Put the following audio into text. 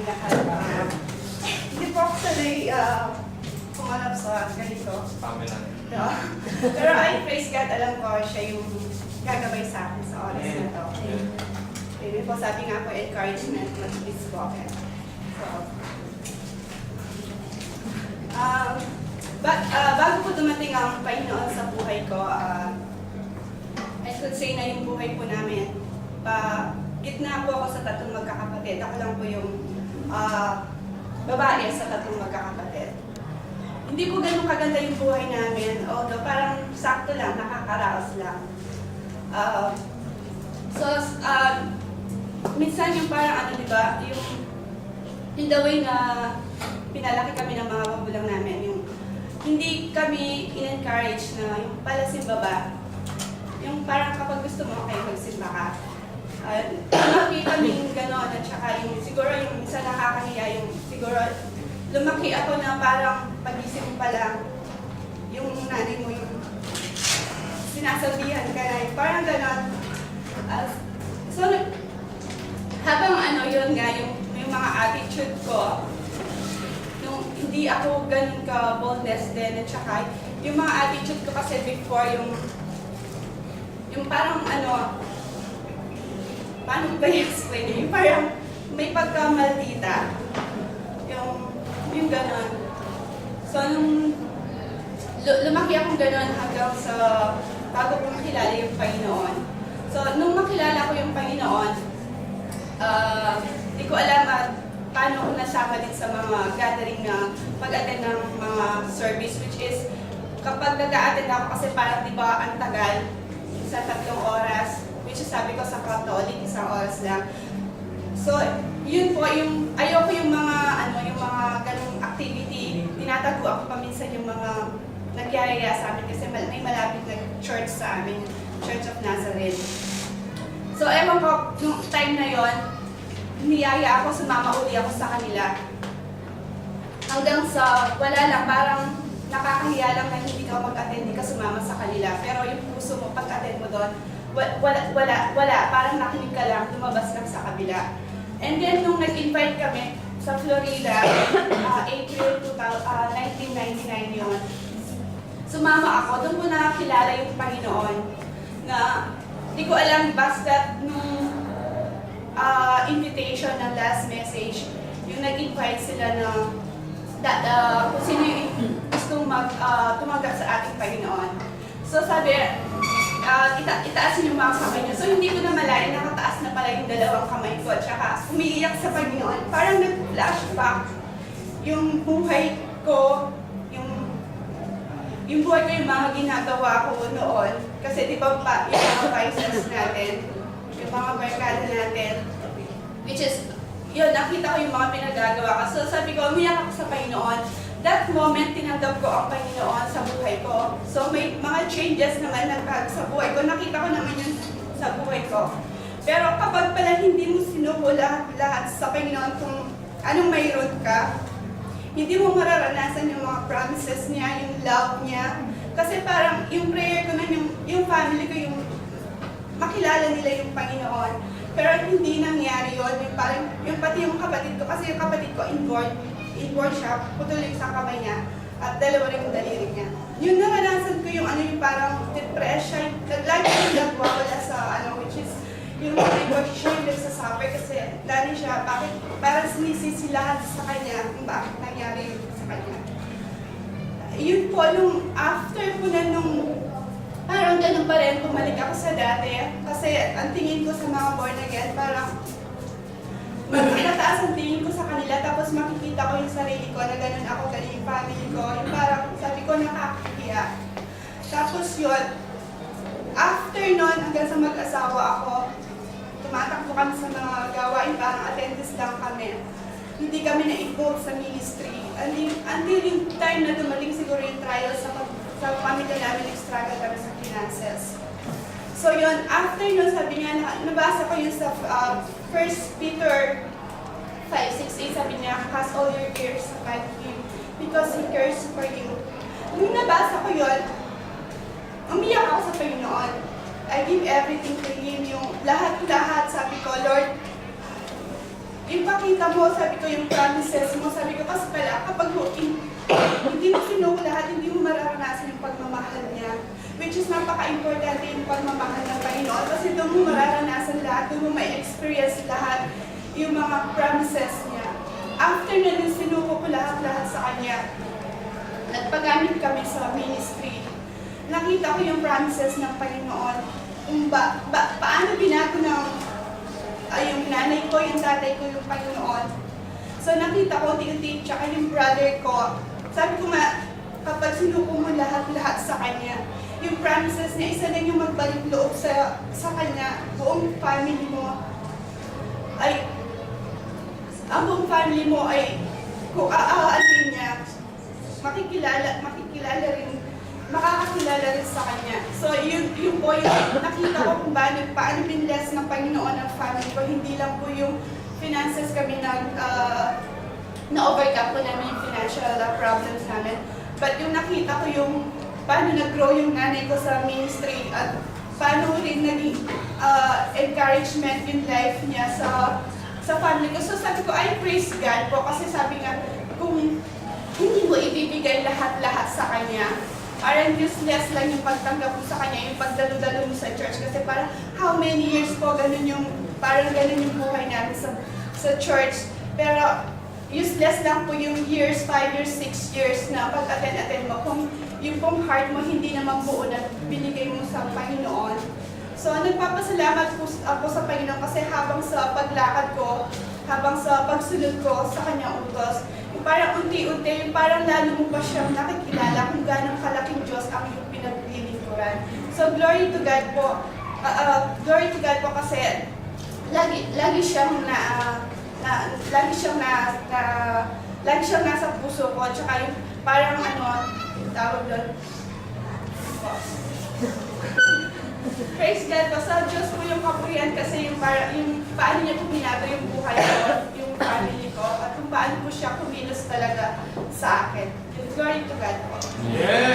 kayong lahat. Hindi po ako sanay kumanap sa ganito. Pamela. No? Pero I praise God, alam ko siya yung gagabay sa akin sa oras na to. Maybe po sabi nga po, encouragement, mag-please po. So, bago po dumating ang Panginoon sa buhay ko, I could say na yung buhay po namin, gitna po ako sa tatlong magkakapatid. Ako lang po yung babae sa tatlong magkakapatid. Hindi po ganun kaganda yung buhay namin, although parang sakto lang, nakakaraos lang. Minsan yung parang diba, yung the way na pinalaki kami ng mga magulang namin, yung hindi kami in-encourage na yung palasimba ba, yung parang kapag gusto mo kayo magsimba ka. Lumaki kaming gano'n at saka yung siguro yung isa nakakahiya yung siguro lumaki ako na parang pagising mo pa lang yung nanay mo yung sinasabihan ka na parang gano'n. So habang yun nga yung mga attitude ko, yung hindi ako ganun ka boldness din at saka yung mga attitude ko kasi before yung parang paano ba i-explain? Yung parang may pagkamaldita. Yung gano'n. So, nung lumaki akong gano'n hanggang sa bago ko makilala yung Panginoon. So, nung makilala ko yung Panginoon, di ko alam paano ko nasama din sa mga gathering na pag-attend ng mga service, which is kapag nag-a-attend ako kasi parang di ba ang tagal sa 3 oras, which is sabi ko sa Catholic, 1 oras lang. So, yun po, ayoko yung mga ganung activity, tinatago ako paminsan yung mga nagyayaya sa amin kasi may malapit na church sa amin, Church of Nazareth. So, ewan ko, nung time na yon, niyaya ako, sumama uli ako sa kanila. Hanggang sa, wala lang, parang nakakahiya lang na hindi ka mag-attend, hindi ka sumama sa kanila. Pero yung puso mo, pag-attend mo doon, wala, parang nakinig ka lang, lumabas lang sa kabila. And then, nung nag-invite kami sa Florida, April 1999 yun, sumama ako, doon ko nakakilala yung Panginoon na di ko alam basta nung invitation ng last message, yung nag-invite sila na kung sino yung gustong tumanggap sa ating Panginoon. So sabi, itaas yung mga kamay niyo. So hindi ko na malaya, nakataas na pala yung 2 kamay ko at saka umiiyak sa Panginoon. Parang nag-flashback yung buhay ko, yung buhay ko, yung mga ginagawa ko noon. Kasi di ba yung mga vices natin, yung mga barkada natin, which is, yun, nakita ko yung mga pinagagawa ko. So sabi ko, umiyak ako sa Panginoon. That moment, tinanggap ko ang Panginoon sa buhay ko. So may mga changes naman sa buhay ko. Nakita ko naman yun sa buhay ko. Pero kapag pala hindi mo sinubo lahat sa Panginoon kung anong mayroon ka, hindi mo mararanasan yung mga promises niya, yung love niya. Kasi parang yung prayer ko na yung family ko, yung makilala nila yung Panginoon. Pero hindi nangyari yun. Yung pati yung kapatid ko, kasi yung kapatid ko inborn siya, putol yung isang kamay niya, at 2 rin yung daliri niya. Yung naranasan ko yung parang depression, lagi yung nagwawala sa which is yung siya yung nagsasuffer kasi dahil siya, parang sinisisilahan sa kanya kung bakit nangyari yun sa kanya. Yun po, nung after po na parang ganun pa rin, bumalik ako sa dati. Kasi ang tingin ko sa mga born again, parang mataas ang tingin ko sa kanila, tapos makikita ko yung sarili ko na ganun ako, ganun yung family ko. Yung parang sabi ko, nakakahiya. Tapos yun, after nun, hanggang sa mag-asawa ako, tumatakbo kami sa mga gawain, parang attendance lang kami. Hindi kami na-involve sa ministry. Until yung time na dumaling siguro yung trial sa pamilya namin, nag-struggle kami sa finances. So yun, after nun, sabi niya, nabasa ko yun sa 1 Peter 5:6-8, sabi niya, cast all your cares upon Him because He cares for you. Nung nabasa ko yun, umiyak ako sa Panginoon. I give everything to Him, yung lahat-lahat, sabi ko, Lord, ipakita mo, sabi ko, yung promises mo, sabi ko, kasi pala, kapag hindi mo sinuko lahat, hindi mo mararanasan yung pagmamahal niya. Which is napaka-importante yung pagmamahal ng Panginoon kasi doon mo mararanasan lahat, doon mo may experience lahat yung mga promises niya. After na nung sinuko ko lahat sa Kanya, nagpagamit kami sa ministry. Nakita ko yung promises ng Panginoon. Kung paano binago ng yung nanay ko, yung tatay ko, yung Panginoon. So nakita ko, unti-unti, tsaka yung brother ko. Sabi ko nga, kapag sinuko mo lahat sa Kanya, yung promises niya, isa lang yung magbalik loob sa Kanya, buong family mo ay, ang buong family mo ay, kung aaalin niya, makakakilala rin sa Kanya. So, yun po yung nakita ko kung paano binless ng Panginoon ang family ko. Hindi lang po yung finances kami na-overcome po namin yung financial problems namin. But yung nakita ko yung paano nag-grow yung nanay ko sa ministry at paano rin naging encouragement yung life niya sa family ko. So sabi ko, I praise God po kasi sabi nga, kung hindi mo ibibigay lahat sa Kanya, parang useless lang yung pagtanggap mo sa Kanya, yung pagdalo-dalo mo sa church. Kasi parang how many years po, parang ganun yung buhay natin sa church. Pero useless lang po yung years, 5 years, 6 years na pag-attend mo. Kung yung pong heart mo hindi naman buo na binigay mo sa Panginoon. So, nagpapasalamat po ako sa Panginoon kasi habang sa paglakad ko, habang sa pagsunod ko sa Kanyang utos, yung parang unti-unti, yung parang lalo mo pa siyang nakikilala kung gano'ng kalaking Diyos ang iyong pinaglilingkuran. So, glory to God po. Glory to God po kasi lagi siyang lagi siyang nasa puso ko, tsaka yung parang tawag doon. Praise God po, sa Diyos po yung kapurihan kasi yung paano niya po binago yung buhay ko, yung family ko, at kung paano po siya kumilos talaga sa akin. Glory to God po. Yeah!